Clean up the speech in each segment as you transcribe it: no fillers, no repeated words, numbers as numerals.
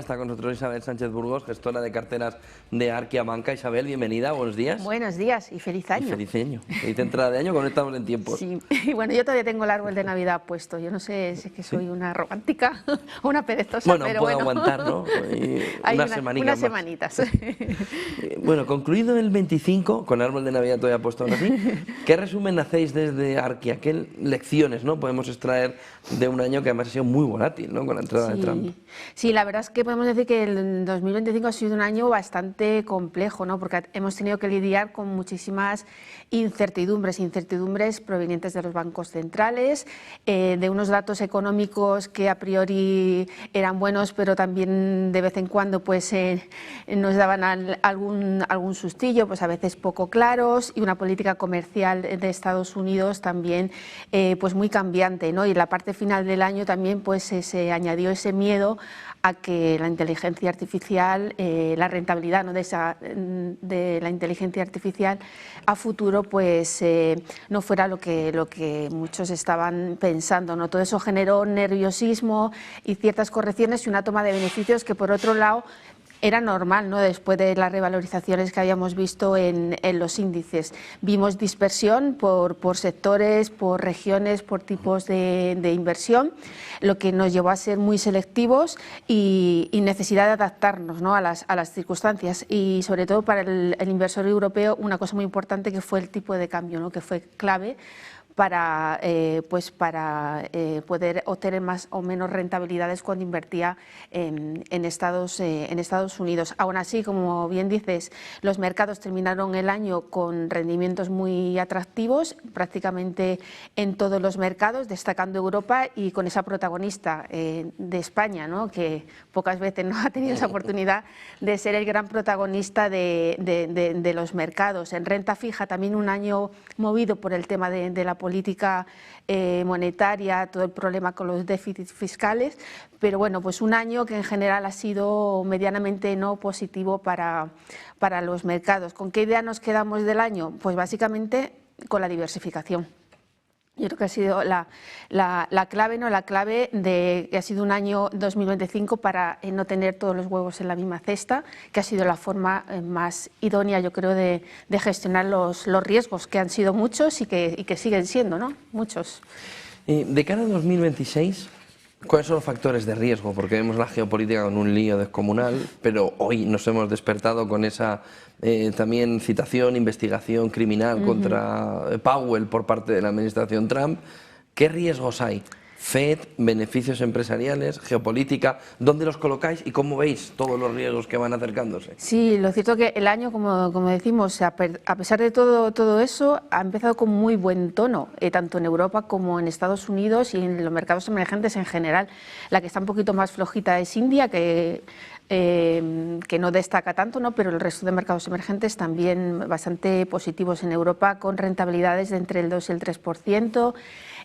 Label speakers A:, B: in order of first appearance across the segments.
A: Está con nosotros Isabel Sánchez Burgos, gestora de carteras de Arquia Banca. Isabel, bienvenida, buenos días.
B: Buenos días y feliz año.
A: Y feliz año, feliz entrada de año, que no estamos en tiempos.
B: Sí, y bueno, yo todavía tengo el árbol de Navidad puesto. Yo no sé si es que soy una romántica o una perezosa,
A: Bueno,
B: pero
A: puedo
B: bueno.
A: aguantar, ¿no?
B: Unas semanitas.
A: Bueno, concluido el 25, con el árbol de Navidad todavía puesto aún así, ¿qué resumen hacéis desde Arquia? ¿Qué lecciones, ¿no?, podemos extraer de un año que además ha sido muy volátil, ¿no?, con la entrada de Trump?
B: Sí, la verdad es que podemos decir que el 2025 ha sido un año bastante complejo, ¿no?, porque hemos tenido que lidiar con muchísimas incertidumbres provenientes de los bancos centrales, de unos datos económicos que a priori eran buenos, pero también de vez en cuando pues, nos daban algún sustillo, pues a veces poco claros, y una política comercial de Estados Unidos también pues muy cambiante, ¿no? Y en la parte final del año también pues, se añadió ese miedo a que la inteligencia artificial, la rentabilidad, ¿no?, de la inteligencia artificial a futuro pues no fuera lo que muchos estaban pensando, ¿no? Todo eso generó nerviosismo y ciertas correcciones y una toma de beneficios que, por otro lado, era normal, ¿no?, después de las revalorizaciones que habíamos visto en los índices. Vimos dispersión por sectores, por regiones, por tipos de inversión, lo que nos llevó a ser muy selectivos y necesidad de adaptarnos, ¿no?, a las circunstancias. Y sobre todo para el inversor europeo, una cosa muy importante que fue el tipo de cambio, ¿no?, que fue clave para poder obtener más o menos rentabilidades cuando invertía en Estados Unidos. Aún así, como bien dices, los mercados terminaron el año con rendimientos muy atractivos, prácticamente en todos los mercados, destacando Europa y con esa protagonista de España, ¿no?, que pocas veces no ha tenido esa oportunidad de ser el gran protagonista de los mercados. En renta fija también un año movido por el tema de la política monetaria, todo el problema con los déficits fiscales, pero bueno, pues un año que en general ha sido medianamente no positivo para los mercados. ¿Con qué idea nos quedamos del año? Pues básicamente con la diversificación. Yo creo que ha sido la clave, ¿no?, la clave de que ha sido un año 2025 para no tener todos los huevos en la misma cesta, que ha sido la forma más idónea, yo creo, de gestionar los riesgos, que han sido muchos y que siguen siendo, ¿no?, muchos.
A: De cara a 2026, ¿cuáles son los factores de riesgo? Porque vemos la geopolítica con un lío descomunal, pero hoy nos hemos despertado con esa también citación, investigación criminal contra Powell por parte de la administración Trump. ¿Qué riesgos hay? FED, beneficios empresariales, geopolítica, ¿dónde los colocáis y cómo veis todos los riesgos que van acercándose?
B: Sí, lo cierto es que el año, como decimos, a pesar de todo eso, ha empezado con muy buen tono, tanto en Europa como en Estados Unidos y en los mercados emergentes en general. La que está un poquito más flojita es India, que no destaca tanto, ¿no?, pero el resto de mercados emergentes también bastante positivos. En Europa con rentabilidades de entre el 2 y el 3%.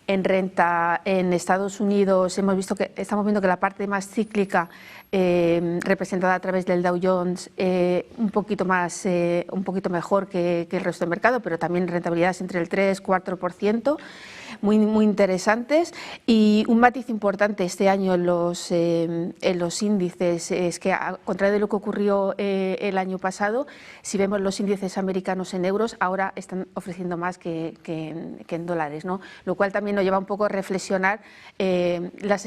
B: En renta en Estados Unidos estamos viendo que la parte más cíclica, representada a través del Dow Jones, un poquito mejor que el resto del mercado, pero también rentabilidades entre el 3-4%, muy interesantes. Y un matiz importante este año en los índices es que, al contrario de lo que ocurrió el año pasado, si vemos los índices americanos en euros, ahora están ofreciendo más que en dólares, ¿no?, lo cual también nos lleva un poco a reflexionar las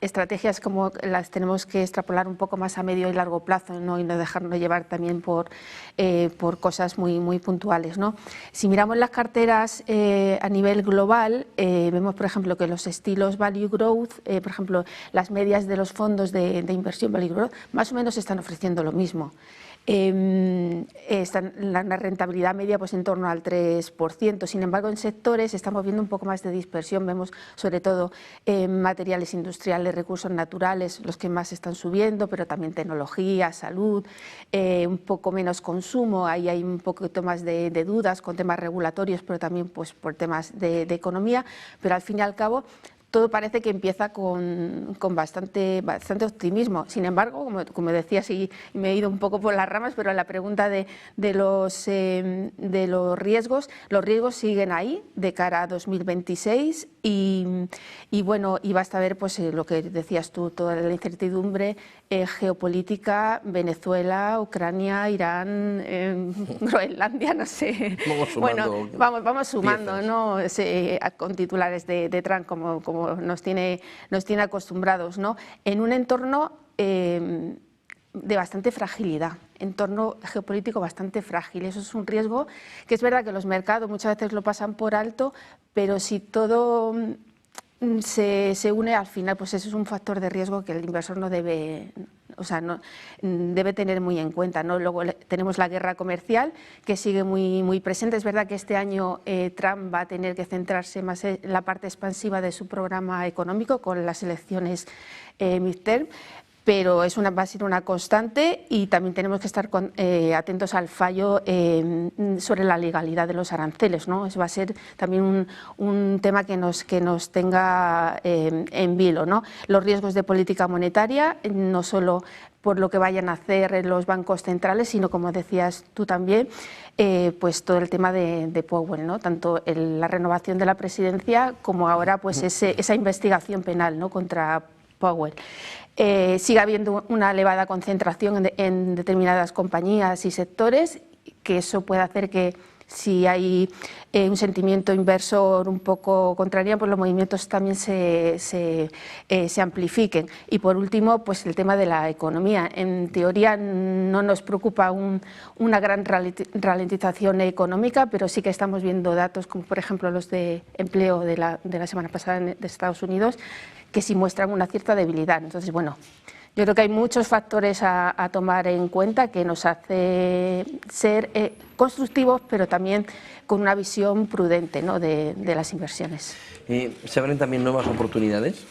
B: estrategias, como las tenemos que extrapolar un poco más a medio y largo plazo, ¿no?, y no dejarnos llevar también por cosas muy puntuales, ¿no? Si miramos las carteras a nivel global, vemos, por ejemplo, que los estilos Value Growth, por ejemplo, las medias de los fondos de inversión Value Growth, más o menos están ofreciendo lo mismo. La rentabilidad media pues en torno al 3%, sin embargo en sectores estamos viendo un poco más de dispersión, vemos sobre todo materiales industriales, recursos naturales, los que más están subiendo, pero también tecnología, salud, un poco menos consumo, ahí hay un poquito más de dudas con temas regulatorios, pero también pues por temas de economía, pero al fin y al cabo todo parece que empieza con bastante optimismo. Sin embargo, como decías, y me he ido un poco por las ramas, pero la pregunta de los riesgos siguen ahí de cara a 2026 Y bueno, y basta ver pues lo que decías tú, toda la incertidumbre geopolítica, Venezuela, Ucrania, Irán, Groenlandia, no sé.
A: Vamos sumando,
B: bueno, vamos sumando,
A: piezas,
B: ¿no? Con titulares de Trump como nos tiene acostumbrados, ¿no? En un entorno de bastante fragilidad, entorno geopolítico bastante frágil. Eso es un riesgo que es verdad que los mercados muchas veces lo pasan por alto, pero si todo se une al final, pues eso es un factor de riesgo que el inversor no debe, debe tener muy en cuenta, ¿no? Luego tenemos la guerra comercial que sigue muy presente. Es verdad que este año Trump va a tener que centrarse más en la parte expansiva de su programa económico con las elecciones midterm, pero va a ser una constante y también tenemos que estar atentos al fallo sobre la legalidad de los aranceles, ¿no? Eso va a ser también un tema que nos tenga en vilo, ¿no? Los riesgos de política monetaria, no solo por lo que vayan a hacer los bancos centrales, sino, como decías tú también, pues todo el tema de Powell, ¿no? Tanto la renovación de la presidencia como ahora pues esa investigación penal, ¿no? Contra Powell. Sigue habiendo una elevada concentración en determinadas compañías y sectores, que eso puede hacer que si hay un sentimiento inversor un poco contrario, pues los movimientos también se amplifiquen. Y por último, pues el tema de la economía. En teoría no nos preocupa una gran ralentización económica, pero sí que estamos viendo datos como por ejemplo los de empleo de la semana pasada de Estados Unidos, que sí muestran una cierta debilidad. Entonces, bueno, yo creo que hay muchos factores a tomar en cuenta que nos hace ser constructivos, pero también con una visión prudente, ¿no? de las inversiones.
A: ¿Se abren también nuevas oportunidades?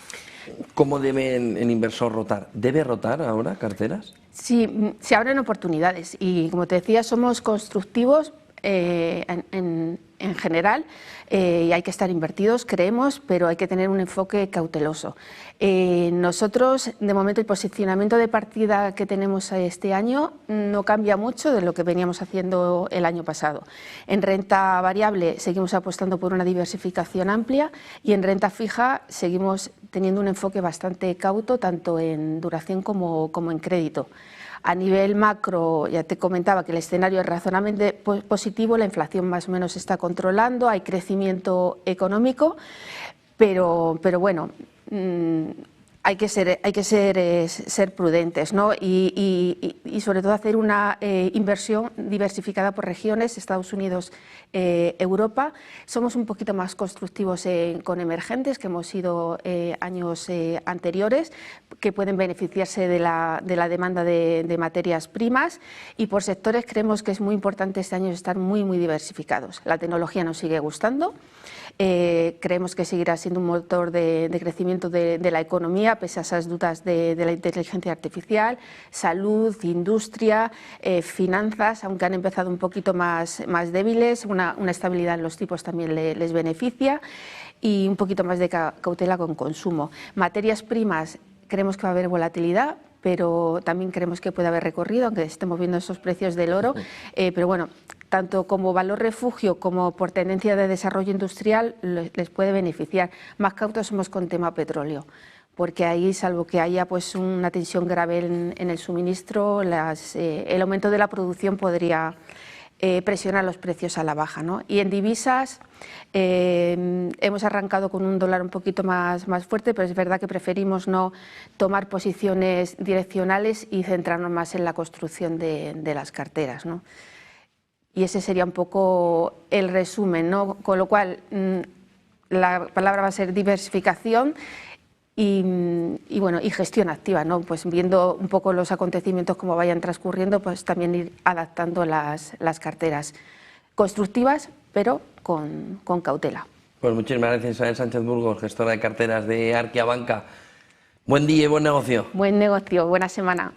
A: ¿Cómo debe el inversor rotar? ¿Debe rotar ahora carteras?
B: Sí, se abren oportunidades y, como te decía, somos constructivos en general, y hay que estar invertidos, creemos, pero hay que tener un enfoque cauteloso. Nosotros, de momento, el posicionamiento de partida que tenemos este año no cambia mucho de lo que veníamos haciendo el año pasado. En renta variable seguimos apostando por una diversificación amplia y en renta fija seguimos teniendo un enfoque bastante cauto, tanto en duración como en crédito. A nivel macro, ya te comentaba que el escenario es razonablemente positivo, la inflación más o menos se está controlando, hay crecimiento económico, pero bueno, hay que ser prudentes, ¿no? Y sobre todo hacer una inversión diversificada por regiones, Estados Unidos, Europa. Somos un poquito más constructivos con emergentes, que hemos sido años anteriores, que pueden beneficiarse de la demanda de materias primas, y por sectores creemos que es muy importante este año estar muy diversificados. La tecnología nos sigue gustando, creemos que seguirá siendo un motor de crecimiento de la economía, pese a esas dudas de la inteligencia artificial, salud, industria, finanzas, aunque han empezado un poquito más débiles, una estabilidad en los tipos también les beneficia, y un poquito más de cautela con consumo. Materias primas, creemos que va a haber volatilidad, pero también creemos que puede haber recorrido, aunque estemos viendo esos precios del oro, pero bueno, tanto como valor refugio como por tendencia de desarrollo industrial les puede beneficiar. Más cautos somos con tema petróleo, porque ahí, salvo que haya pues una tensión grave en el suministro, el aumento de la producción podría presionar los precios a la baja, ¿no? Y en divisas hemos arrancado con un dólar un poquito más fuerte, pero es verdad que preferimos no tomar posiciones direccionales y centrarnos más en la construcción de las carteras, ¿no? Y ese sería un poco el resumen, ¿no? Con lo cual la palabra va a ser diversificación y bueno, y gestión activa, ¿no? Pues viendo un poco los acontecimientos como vayan transcurriendo, pues también ir adaptando las carteras constructivas, pero con cautela.
A: Pues muchísimas gracias, Isabel Sánchez Burgos, gestora de carteras de Arquia Banca. Buen día y buen negocio.
B: Buen negocio, buena semana.